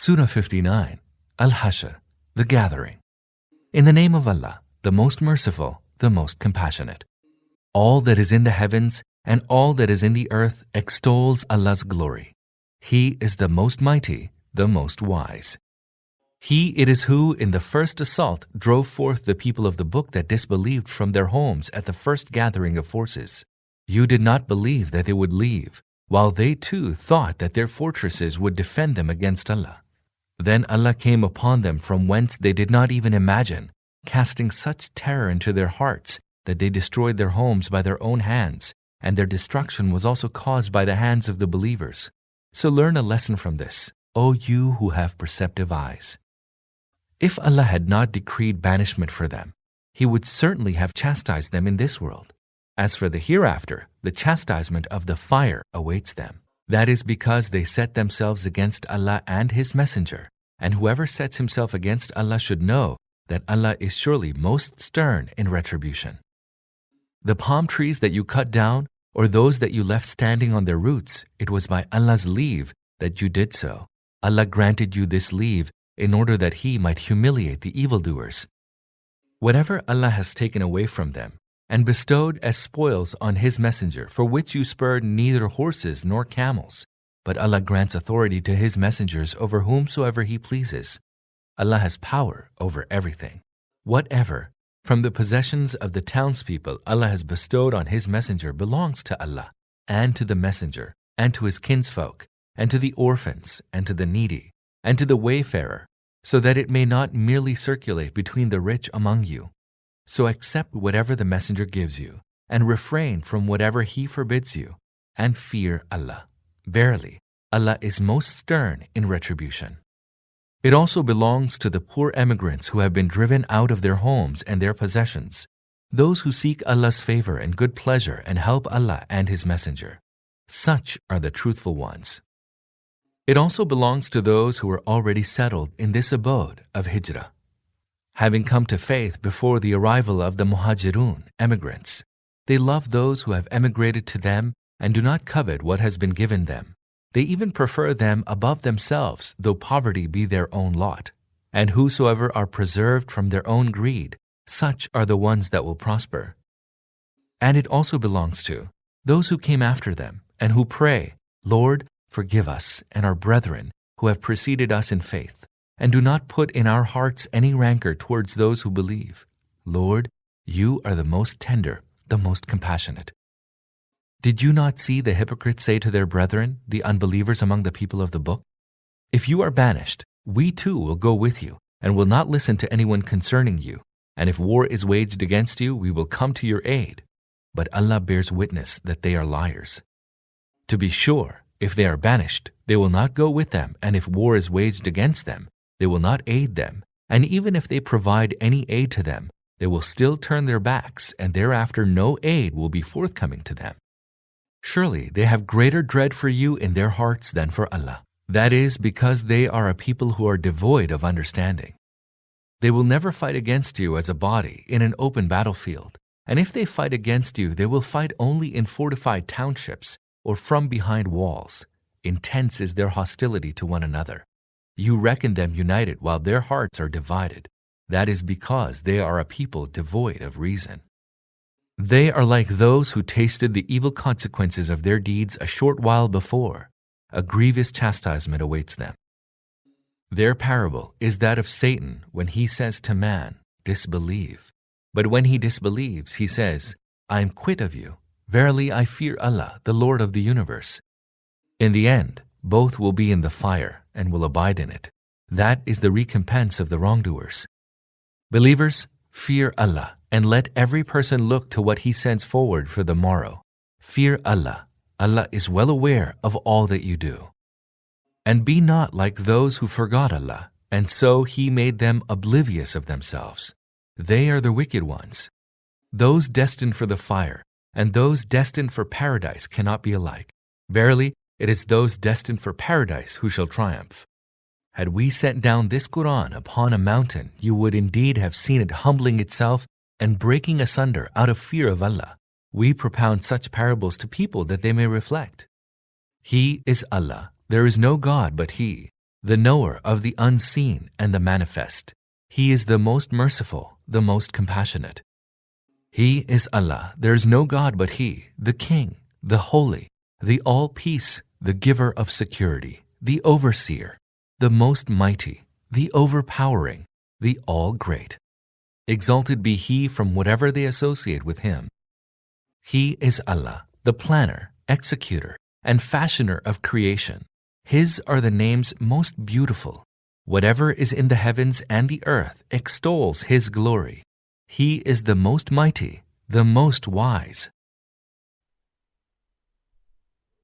Surah 59, Al-Hashr, the gathering. In the name of Allah, the most merciful, the most compassionate. All that is in the heavens and all that is in the earth extols Allah's glory. He is the most mighty, the most wise. He it is who in the first assault drove forth the people of the book that disbelieved from their homes at the first gathering of forces. You did not believe that they would leave, while they too thought that their fortresses would defend them against Allah. Then Allah came upon them from whence they did not even imagine, casting such terror into their hearts that they destroyed their homes by their own hands, and their destruction was also caused by the hands of the believers. So learn a lesson from this, O you who have perceptive eyes. If Allah had not decreed banishment for them, He would certainly have chastised them in this world. As for the hereafter, the chastisement of the fire awaits them. That is because they set themselves against Allah and His Messenger, and whoever sets himself against Allah should know that Allah is surely most stern in retribution. The palm trees that you cut down, or those that you left standing on their roots, it was by Allah's leave that you did so. Allah granted you this leave in order that He might humiliate the evildoers. Whatever Allah has taken away from them and bestowed as spoils on His Messenger, for which you spurred neither horses nor camels, but Allah grants authority to His messengers over whomsoever He pleases. Allah has power over everything. Whatever, from the possessions of the townspeople Allah has bestowed on His Messenger belongs to Allah, and to the Messenger, and to His kinsfolk, and to the orphans, and to the needy, and to the wayfarer, so that it may not merely circulate between the rich among you. So accept whatever the Messenger gives you, and refrain from whatever he forbids you, and fear Allah. Verily, Allah is most stern in retribution. It also belongs to the poor emigrants who have been driven out of their homes and their possessions, those who seek Allah's favor and good pleasure and help Allah and His Messenger. Such are the truthful ones. It also belongs to those who are already settled in this abode of Hijrah, having come to faith before the arrival of the muhajirun, emigrants. They love those who have emigrated to them and do not covet what has been given them. They even prefer them above themselves, though poverty be their own lot. And whosoever are preserved from their own greed, such are the ones that will prosper. And it also belongs to those who came after them and who pray, Lord, forgive us and our brethren who have preceded us in faith, and do not put in our hearts any rancor towards those who believe. Lord, you are the most tender, the most compassionate. Did you not see the hypocrites say to their brethren, the unbelievers among the people of the book? If you are banished, we too will go with you, and will not listen to anyone concerning you. And if war is waged against you, we will come to your aid. But Allah bears witness that they are liars. To be sure, if they are banished, they will not go with them, and if war is waged against them, they will not aid them, and even if they provide any aid to them, they will still turn their backs, and thereafter no aid will be forthcoming to them. Surely they have greater dread for you in their hearts than for Allah. That is because they are a people who are devoid of understanding. They will never fight against you as a body in an open battlefield, and if they fight against you, they will fight only in fortified townships or from behind walls. Intense is their hostility to one another. You reckon them united while their hearts are divided. That is because they are a people devoid of reason. They are like those who tasted the evil consequences of their deeds a short while before. A grievous chastisement awaits them. Their parable is that of Satan when he says to man, disbelieve. But when he disbelieves, he says, I am quit of you. Verily I fear Allah, the Lord of the universe. In the end, both will be in the fire and will abide in it. That is the recompense of the wrong-doers. Believers, fear Allah, and let every person look to what he sends forward for the morrow. Fear Allah. Allah is well aware of all that you do. And be not like those who forgot Allah, and so He made them oblivious of themselves. They are the wicked ones. Those destined for the fire and those destined for paradise cannot be alike. Verily, it is those destined for paradise who shall triumph. Had we sent down this Qur'an upon a mountain, you would indeed have seen it humbling itself and breaking asunder out of fear of Allah. We propound such parables to people that they may reflect. He is Allah. There is no God but He. the knower of the unseen and the manifest. He is the most merciful, the most compassionate. He is Allah, there is no God but He, the King, the Holy, the All-Peace, the Giver of Security, the Overseer, the Most Mighty, the Overpowering, the All-Great. Exalted be He from whatever they associate with Him. He is Allah, the Planner, Executor, and Fashioner of creation. His are the names most beautiful. Whatever is in the heavens and the earth extols His glory. He is the most mighty, the most wise.